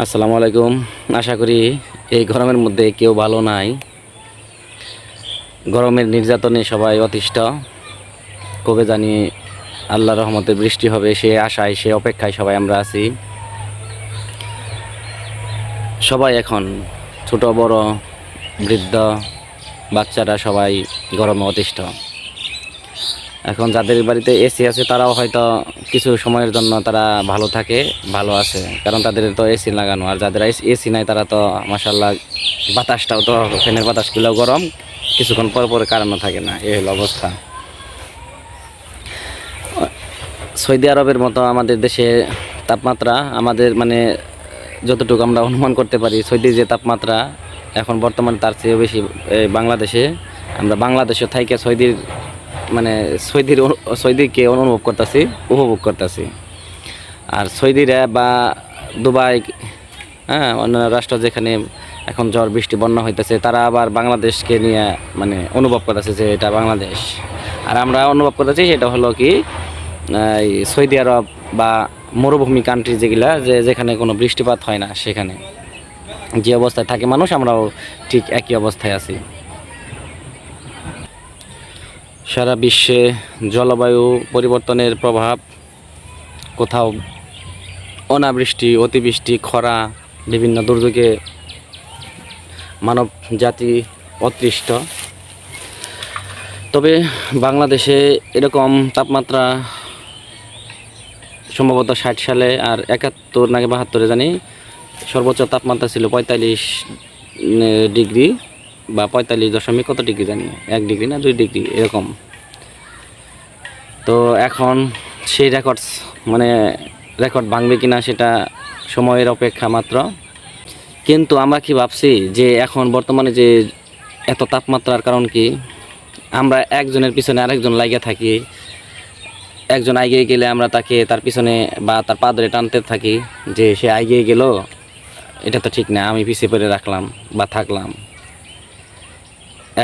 আসসালামু আলাইকুম। আশা করি এই গরমের মধ্যে কেউ ভালো নাই। গরমের নির্যাতনে সবাই অতিষ্ঠ। কবে জানি আল্লাহর রহমতে বৃষ্টি হবে সে আশায় সে অপেক্ষায় সবাই আমরা আছি। সবাই এখন ছোট বড় বৃদ্ধ বাচ্চারা সবাই গরমে অতিষ্ঠ। এখন যাদের বাড়িতে এসি আছে তারাও হয়তো কিছু সময়ের জন্য তারা ভালো থাকে, ভালো আছে, কারণ তাদের তো এসি লাগানো। আর যাদের এসি নাই তারা তো মাশাআল্লাহ বাতাসটাও তো ফ্যানের বাতাসগুলো গরম, কিছুক্ষণ পর পরে কারেন্ট থাকে না, এই হলো অবস্থা। সৌদি আরবের মতো আমাদের দেশে তাপমাত্রা আমাদের মানে যতটুকু আমরা অনুমান করতে পারি, সৌদির যে তাপমাত্রা এখন বর্তমানে তার চেয়েও বেশি বাংলাদেশে। আমরা বাংলাদেশে থাইকে সৌদির মানে সৌদিকে উপভোগ করতেছি। আর সৌদিরা বা দুবাই, হ্যাঁ, অন্যান্য রাষ্ট্র যেখানে এখন ঝড় বৃষ্টি বন্যা হইতেছে, তারা আবার বাংলাদেশকে নিয়ে মানে অনুভব করতেছে যে এটা বাংলাদেশ। আর আমরা অনুভব করতেছি সেটা হলো কি এই সৌদি আরব বা মরুভূমি কান্ট্রি যেগুলা, যেখানে কোনো বৃষ্টিপাত হয় না, সেখানে যে অবস্থায় থাকে মানুষ, আমরাও ঠিক একই অবস্থায় আছি। সারা বিশ্বে জলবায়ু পরিবর্তনের প্রভাব, কোথাও অনাবৃষ্টি, অতিবৃষ্টি, খরা, বিভিন্ন দুর্যোগে মানব জাতি অতৃষ্ট। তবে বাংলাদেশে এরকম তাপমাত্রা সম্ভবত 60 সালে আর 71 নাকি 72 জানি সর্বোচ্চ তাপমাত্রা ছিল 45 ডিগ্রি বা 45 দশমিক কত ডিগ্রি জানি, 1 ডিগ্রি না 2 ডিগ্রি এরকম। তো এখন সেই রেকর্ড ভাঙবে কিনা সেটা সময়ের অপেক্ষা মাত্র। কিন্তু আমরা কি ভাবছি যে এখন বর্তমানে যে এত তাপমাত্রার কারণ কি, আমরা একজনের পিছনে আরেকজন লাগিয়ে থাকি। একজন এগিয়ে গেলে আমরা তার পিছনে বা তার পা ধরে টানতে থাকি যে সে এগিয়ে গেল, এটা তো ঠিক না, আমি পিছিয়ে পড়ে রাখলাম বা থাকলাম।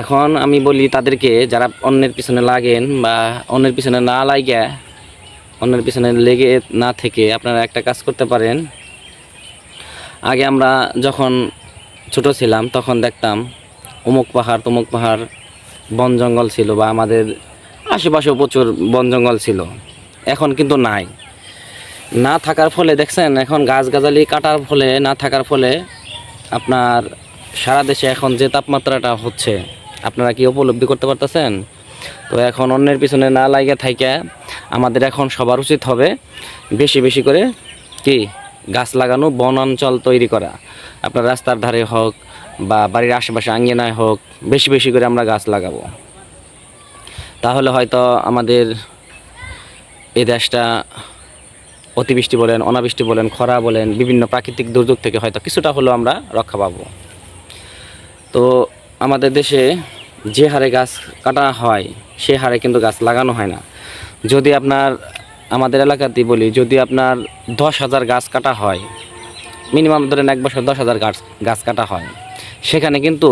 এখন আমি বলি তাদেরকে, যারা অন্যের পিছনে লাগেন বা অন্যের পিছনে না লাগিয়ে, অন্যের পিছনে লেগে না থেকে আপনারা একটা কাজ করতে পারেন। আগে আমরা যখন ছোট ছিলাম তখন দেখতাম অমুক পাহাড় তমুক পাহাড়, বন জঙ্গল ছিল, বা আমাদের আশেপাশেও প্রচুর বন জঙ্গল ছিল। এখন কিন্তু নাই। না থাকার ফলে দেখছেন, এখন গাছগাছালি কাটার ফলে, না থাকার ফলে আপনার সারা দেশে এখন যে তাপমাত্রাটা হচ্ছে আপনারা কি উপলব্ধি করতে পারতেছেন? তো এখন অন্যের পিছনে না লাগিয়ে থাইকা আমাদের এখন সবার উচিত হবে বেশি বেশি করে কি গাছ লাগানো, বনাঞ্চল তৈরি করা। আপনার রাস্তার ধারে হোক বা বাড়ির আশেপাশে আঙ্গিনায় হোক, বেশি বেশি করে আমরা গাছ লাগাবো। তাহলে হয়তো আমাদের এই দেশটা অতিবৃষ্টি বলেন, অনাবৃষ্টি বলেন, খরা বলেন, বিভিন্ন প্রাকৃতিক দুর্যোগ থেকে হয়তো কিছুটা হলেও আমরা রক্ষা পাবো। তো আমাদের দেশে যে হারে গাছ কাটা হয় সে হারে কিন্তু গাছ লাগানো হয় না। যদি আপনার আমাদের এলাকাতেই বলি, যদি আপনার 10,000 গাছ কাটা হয়, মিনিমাম ধরেন 1 বছর 10,000 গাছ কাটা হয়, সেখানে কিন্তু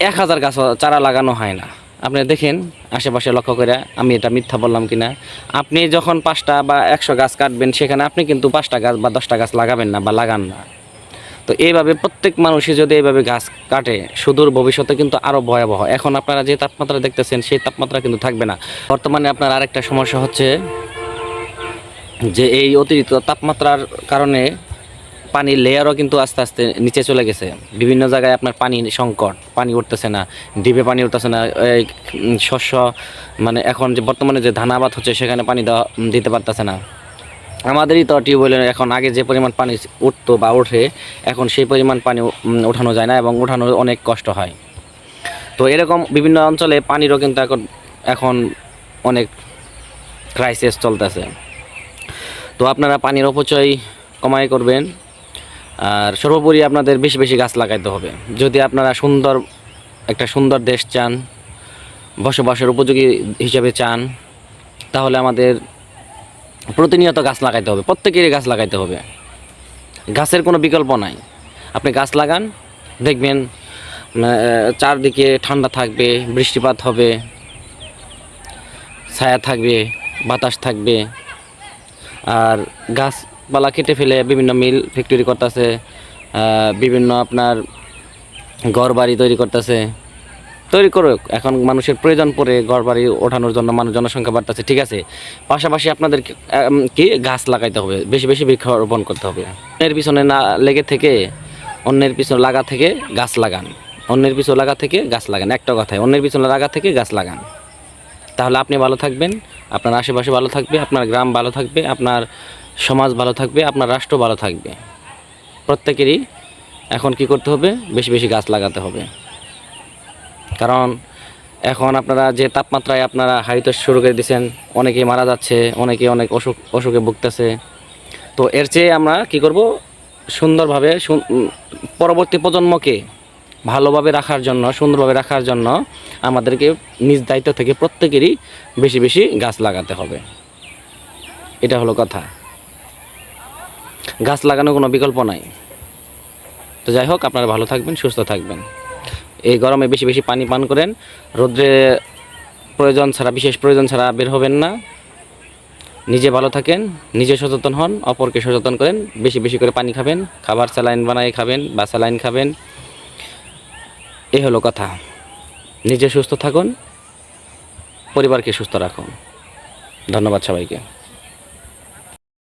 1,000 গাছ চারা লাগানো হয় না। আপনি দেখেন আশেপাশে লক্ষ্য করে, আমি এটা মিথ্যা বললাম কিনা। আপনি যখন 5টা বা 100 গাছ কাটবেন, সেখানে আপনি কিন্তু 5টা গাছ বা 10টা গাছ লাগাবেন না বা লাগান না। তো এইভাবে প্রত্যেক মানুষই যদি এইভাবে গাছ কাটে, সুদূর ভবিষ্যতে কিন্তু আরও ভয়াবহ। এখন আপনারা যে তাপমাত্রা দেখতেছেন সেই তাপমাত্রা কিন্তু থাকবে না। বর্তমানে আপনার আরেকটা সমস্যা হচ্ছে যে এই অতিরিক্ত তাপমাত্রার কারণে পানির লেয়ারও কিন্তু আস্তে আস্তে নিচে চলে গেছে। বিভিন্ন জায়গায় আপনার পানি সংকট, পানি উঠতেছে না, ডিপে পানি উঠতেছে না। এই শস্য মানে এখন যে বর্তমানে যে ধান আবাদ হচ্ছে সেখানে পানি দিতে পারতেছে না। আমাদেরই তো টিউবওয়েলের এখন আগে যে পরিমাণ পানি উঠতো বা ওঠে, এখন সেই পরিমাণ পানি ওঠানো যায় না এবং ওঠানো অনেক কষ্ট হয়। তো এরকম বিভিন্ন অঞ্চলে পানিরও কিন্তু এখন অনেক ক্রাইসিস চলতেছে। তো আপনারা পানির অপচয় কমাই করবেন। আর সর্বোপরি আপনাদের বেশি বেশি গাছ লাগাইতে হবে। যদি আপনারা একটা সুন্দর দেশ চান, বসবাসের উপযোগী হিসেবে চান, তাহলে আমাদের প্রতিনিয়ত গাছ লাগাইতে হবে, প্রত্যেকেরই গাছ লাগাইতে হবে। গাছের কোনো বিকল্প নাই। আপনি গাছ লাগান, দেখবেন চারদিকে ঠান্ডা থাকবে, বৃষ্টিপাত হবে, ছায়া থাকবে, বাতাস থাকবে। আর গাছ গাছপালা কেটে ফেলে বিভিন্ন মিল ফ্যাক্টরি করতেছে, বিভিন্ন আপনার ঘর বাড়ি তৈরি করতেছে। তৈরি করুক, এখন মানুষের প্রয়োজন পড়ে ঘর বাড়ি ওঠানোর জন্য, মানুষ জনসংখ্যা বাড়তেছে, ঠিক আছে। পাশাপাশি আপনাদের কি গাছ লাগাইতে হবে, বেশি বেশি বৃক্ষরোপণ করতে হবে। অন্যের পিছনে না লেগে থেকে, অন্যের পিছনে লাগা থেকে গাছ লাগান, অন্যের পিছনে লাগা থেকে গাছ লাগান। একটা কথায়, অন্যের পিছনে লাগা থেকে গাছ লাগান। তাহলে আপনি ভালো থাকবেন, আপনার আশেপাশে ভালো থাকবে, আপনার গ্রাম ভালো থাকবে, আপনার সমাজ ভালো থাকবে, আপনার রাষ্ট্র ভালো থাকবে। প্রত্যেকেরই এখন কি করতে হবে, বেশি বেশি গাছ লাগাতে হবে। কারণ এখন আপনারা যে তাপমাত্রায় আপনারা হাইতে শুরু করে দিয়েছেন, অনেকেই মারা যাচ্ছে, অনেকে অনেক অসুখে ভুগতেছে। তো এর চেয়ে আমরা কি করব, সুন্দরভাবে পরবর্তী প্রজন্মকে ভালোভাবে রাখার জন্য, সুন্দরভাবে রাখার জন্য আমাদেরকে নিজ দায়িত্ব থেকে প্রত্যেকেরই বেশি বেশি গাছ লাগাতে হবে। এটা হলো কথা। গাছ লাগানোর কোনো বিকল্প নাই। তো যাই হোক, আপনারা ভালো থাকবেন, সুস্থ থাকবেন। এই গরমে বেশি বেশি পানি পান করেন, রোদ্রে প্রয়োজন ছাড়া, বিশেষ প্রয়োজন ছাড়া বের হবেন না। নিজে ভালো থাকেন, নিজে সচেতন হন, অপরকে সচেতন করেন। বেশি বেশি করে পানি খাবেন, খাবার স্যালাইন বানিয়ে খাবেন বা স্যালাইন খাবেন। এই হলো কথা। নিজে সুস্থ থাকুন, পরিবারকে সুস্থ রাখুন। ধন্যবাদ সবাইকে।